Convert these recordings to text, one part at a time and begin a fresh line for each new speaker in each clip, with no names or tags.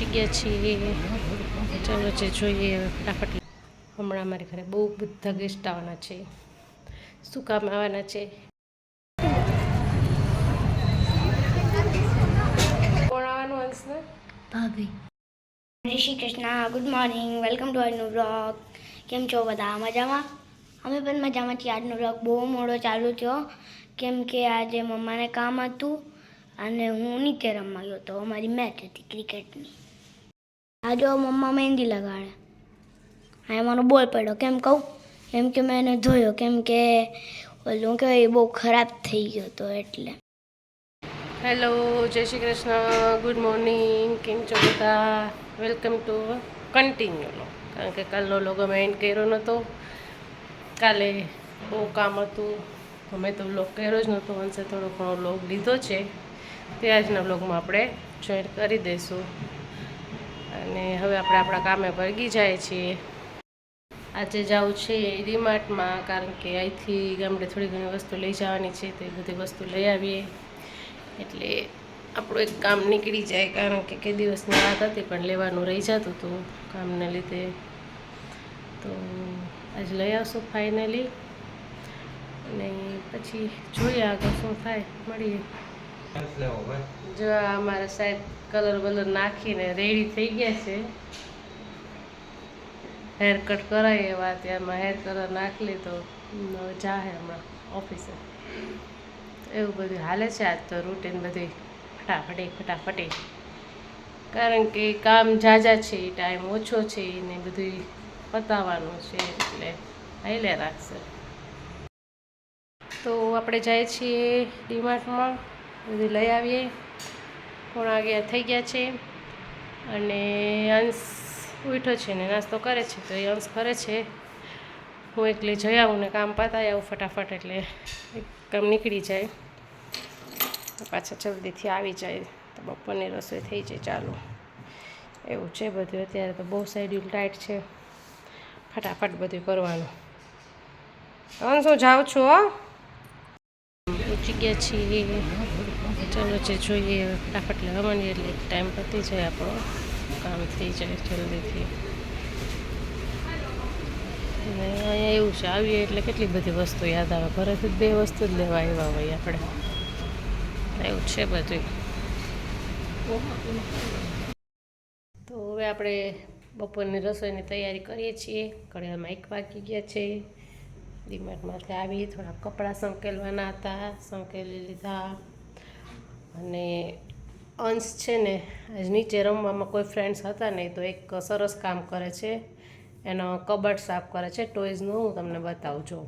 પહોંચી ગયા છીએ. ચાલો જે જોઈએ ફટાફટ. હમણાં અમારી ઘરે બહુ બધા ગેસ્ટ આવવાના છે. શું કામ આવવાના છે? કોણ આવવાનું હંસને?
ભાભી. જય Shri Krishna, good morning, welcome to આજનો વ્લોગ. કેમ છો બધા? મજામાં? અમે પણ મજામાં છીએ. આજનો વ્લોગ બહુ મોડો ચાલુ થયો કેમ કે આજે મમ્માને કામ હતું અને હું નીચે રમવા ગયો તો અમારી મેચ હતી ક્રિકેટની. આજે મમ્મા મહેંદી લગાડે. હા, મારો બોલ પડ્યો. કેમ કહું? કેમ કે મેં એને ધોયો કેમ કે ઓલું કે એ બહુ ખરાબ થઈ ગયો હતો એટલે.
હેલો, જય શ્રી કૃષ્ણ, ગુડ મોર્નિંગ. કેમ છો બધા? Welcome to continue. કારણ કે કાલનો લોગો મેં એન્ડ કર્યો નહોતો. કાલે બહુ કામ હતું, અમે તો વ્લોગ કર્યો જ નહોતો. અંશે થોડો ઘણો વ્લોગ લીધો છે તે આજના વ્લોગમાં આપણે જોઈન્ટ કરી દઈશું. અને હવે આપણે આપણા કામે ભાગી જાય છીએ. આજે જાઉં છે ડીમાર્ટમાં, કારણ કે અહીંથી ગામડે થોડી ઘણી વસ્તુ લઈ જવાની છે. તો એ બધી વસ્તુ લઈ આવીએ એટલે આપણું એક કામ નીકળી જાય. કારણ કે દિવસની વાત હતી પણ લેવાનું રહી જતું હતું કામને લીધે. તો આજે લઈ આવશું ફાઇનલી, અને પછી જોઈએ આગળ શું થાય, મળીએ. જો અમારા સાહેબ કલર વલર નાખીને રેડી થઈ ગયા છે. હેર કટ કરાય એવા ત્યારમાં હેર કલર નાખી લીધો, જાહે હમણાં ઓફિસે. એવું બધું હાલે છે આજ તો રૂટીન બધી ફટાફટી. કારણ કે કામ ઝાઝા છે, ટાઈમ ઓછો છે ને બધું પતાવવાનું છે એટલે હાઈલે રાખશે. તો આપણે જાય છીએ ડીમાર્ટમાં, બધું લઈ આવીએ. 11:30 થઈ ગયા છે અને અંશ ઉઠ્યો છે ને નાસ્તો કરે છે. તો એ અંશ કરે છે, હું એકલી જઈ આવું ને કામ પતાવી આવું ફટાફટ, એટલે એક કામ નીકળી જાય. પાછા જલ્દીથી આવી જાય તો બપોરની રસોઈ થઈ જાય ચાલુ. એવું છે બધું. અત્યારે તો બહુ શેડ્યુલ ટાઈટ છે, ફટાફટ બધું કરવાનું. અંશ હું જાઉં છું હો. પહોંચી ગયા છીએ. ચાલો જે જોઈએ ફટાફટ લેવા માંડીએ એટલે ટાઈમ પતી જાય, આપણો કામ થઈ જાય જલ્દીથી. અને અહીંયા એવું છે, આવીએ એટલે કેટલી બધી વસ્તુ યાદ આવે. ઘરેથી 2 વસ્તુ જ લેવા આવ્યા હોય આપણે. એવું છે બધું. તો હવે આપણે બપોરની રસોઈની તૈયારી કરીએ છીએ. ઘડિયાળમાં 1 વાગી ગયા છે. ડીમાર્ટમાંથી આવી, થોડા કપડાં સંકેલવાના હતા, સંકેલી લીધા. અને અંશ છે ને આજ નીચે રમવામાં કોઈ ફ્રેન્ડ્સ હતા નહીં, તો એક સરસ કામ કરે છે. એનો કબડ સાફ કરે છે ટોયઝનું. હું તમને બતાવું છું.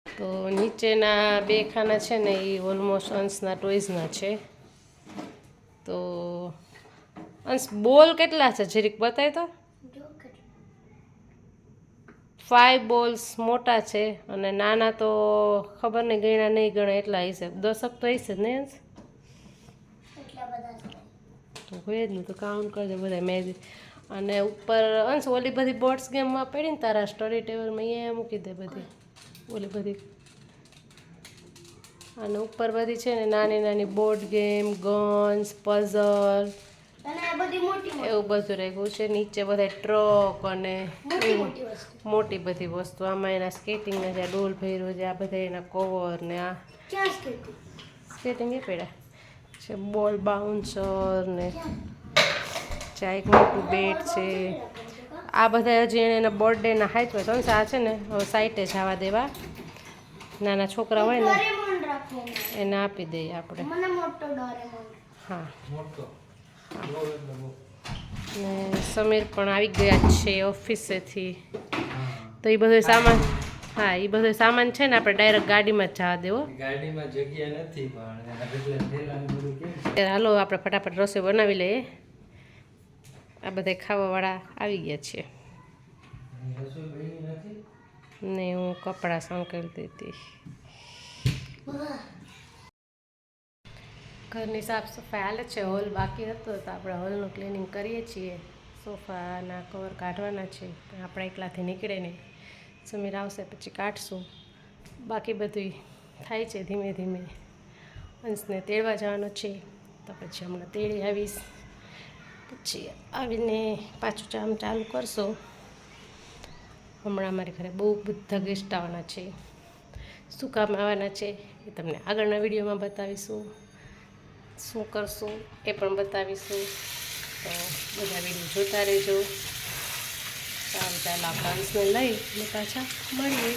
તો નીચેના 2 ખાના છે ને એ ઓલમોસ્ટ અંશના ટોયઝના છે. તો અંશ બોલ કેટલા છે જરીક બતાય તો. 5 બોલ્સ મોટા છે અને નાના તો ખબર નહીં, ગણ્યા નહીં ગણે એટલા હશે. 10 તો હશે જ નહીં અંશ? તો હોય જ નહીં, તો કાઉન્ટ કરજો બધા મેં. અને ઉપર અંશ ઓલી બધી બોર્ડ્સ ગેમમાં પડી ને તારા સ્ટડી ટેબલમાં, અહીંયા મૂકી દે બધી ઓલી બધી. અને ઉપર બધી છે ને નાની નાની બોર્ડ ગેમ, ગન્સ, પઝલ, એવું બધું રાખ્યું છે. નીચે બધા ટ્રક અને મોટી બધી વસ્તુ. આમાં એના સ્કેટિંગના જે ડોલ ભર્યો છે, આ બધા એના કવર ને આ સ્કેટિંગ એ પડ્યા છે. બોલ બાઉન્સર ને ચા એક મોટું બેટ છે. આ બધા હજી એને એના બર્થડેના હાઈટ હોય તો આ છે ને હવે સાઈટે જવા દેવા. નાના છોકરા હોય ને એને આપી દઈએ આપણે. હા. ને સમીર પણ આવી ગયા છે ઓફિસેથી. તો એ બધો સામાન, હા એ બધો સામાન છે ને આપણે ડાયરેક્ટ ગાડીમાં જ જવા દેવો.
ગાડીમાં જગ્યા નથી પણ
હાલો આપણે ફટાફટ રસોઈ બનાવી લઈએ. આ બધા ખાવાવાળા આવી ગયા છે ને હું કપડાં સંકેલતી હતી. ઘરની સાફ સફાઈ હાલે છે. હોલ બાકી હતો તો આપણે હોલનું ક્લિનિંગ કરીએ છીએ. સોફાના કવર કાઢવાના છે, આપણે એકલાથી નીકળે નહીં. સમીર આવશે પછી કાઢશું. બાકી બધું થાય છે ધીમે ધીમે. અંશને તેડવા જવાનો છે તો પછી હમણાં તેડી આવીશ. પછી આવીને પાછું કામ ચાલુ કરશો. હમણાં અમારી ઘરે બહુ બધા ગેસ્ટ આવવાના છે. શું કામ આવવાના છે એ તમને આગળના વિડીયોમાં બતાવીશું. શું કરશું એ પણ બતાવીશું. તો બધા વિડીયો જોતા રહેજો. સારું ચાલો આપણે અંશને લઈ અને પાછા મળીએ.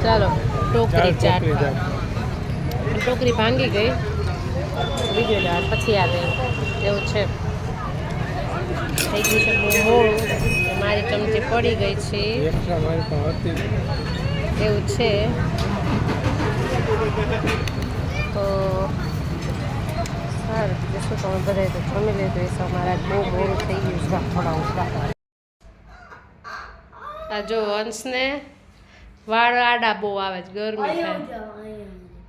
ચાલો ટોકરી ચાટ ટોકરી ભાંગી ગઈ. વિડીયો લેવા પછી આવે એવું છે. થઈ ગયું છે બહુ મોડું. મારી ચમચી પડી ગઈ છે એવું છે. તો સારું બીજું શું તમે બધાએ તો જમી લીધું એ મારા બહુ મોડું થઈ ગયું છે. થોડા ઉભા આ જો અંશને વાળ આડા બહુ આવે છે, ગરમી થાય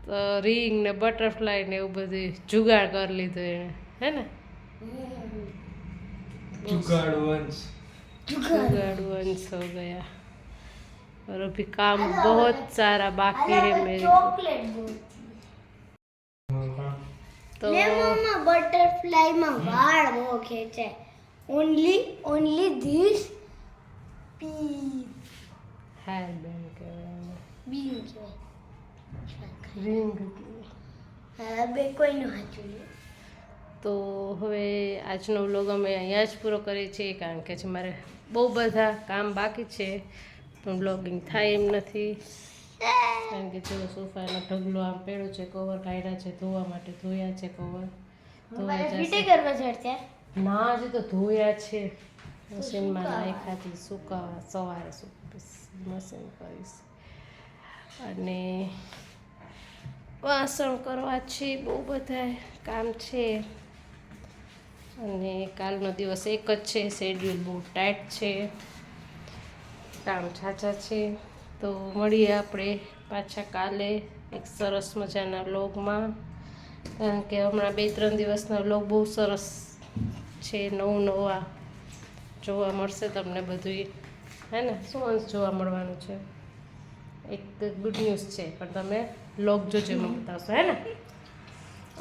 તો રીંગ ને બટરફ્લાય ને એવું બધું જુગાડ કરી લીધું એને, હે ને? जुगाड़ू अंश हो गया और अभी काम बहुत सारा बाकी है मेरे तो
मम्मा बटरफ्लाई में वाળ બહુ ખેંચે. only this piece
hair band के
bean के
रिंग
હા બે કોઈ ન હાચું.
તો હવે આજનો વ્લોગ અમે અહીંયા જ પૂરો કરીએ છીએ, કારણ કે મારે બહુ બધા કામ બાકી છે પણ વ્લોગિંગ થાય એમ નથી. કારણ કે જો સોફાનો ઢગલો આમ પેડો છે, કવર કાઢ્યા છે ધોવા માટે, ધોયા છે કવર ના હજી તો ધોયા છે, મશીનમાં નાખ્યાથી સુકાવા સવારે મશીન કરીશ. અને વાસણ કરવા છે, બહુ બધા કામ છે. અને કાલનો દિવસ એક જ છે, શેડ્યુલ બહુ ટાઈટ છે, કામ ઝાઝા છે. તો મળીએ આપણે પાછા કાલે એક સરસ મજાના વ્લોગમાં, કારણ કે હમણાં 2-3 દિવસના વ્લોગ બહુ સરસ છે, નવા જોવા મળશે તમને બધું, હે ને? શું અંશ જોવા મળવાનું છે? એક ગુડ ન્યૂઝ છે પણ તમે વ્લોગ જોજો, એમાં બતાવશો, હે ને?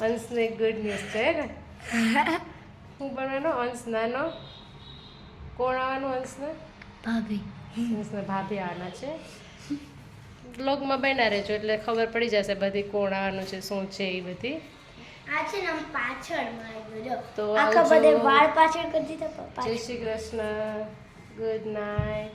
અંશને ગુડ ન્યૂઝ છે, હે ને? હું બનવાનો અંશ નાનો, કોણ આવવાનું? અંશને
ભાભી.
અંશને ભાભી આવવાના છે. વ્લોગમાં બન્યા રહેજો એટલે ખબર પડી જશે બધી કોણ આવવાનું છે, શું છે એ બધી.
આ છે ને પાછળ માર્યો જો
તો
આખા બધે વાળ પાછળ કરી દીધા.
જય શ્રી કૃષ્ણ, ગુડ નાઇટ.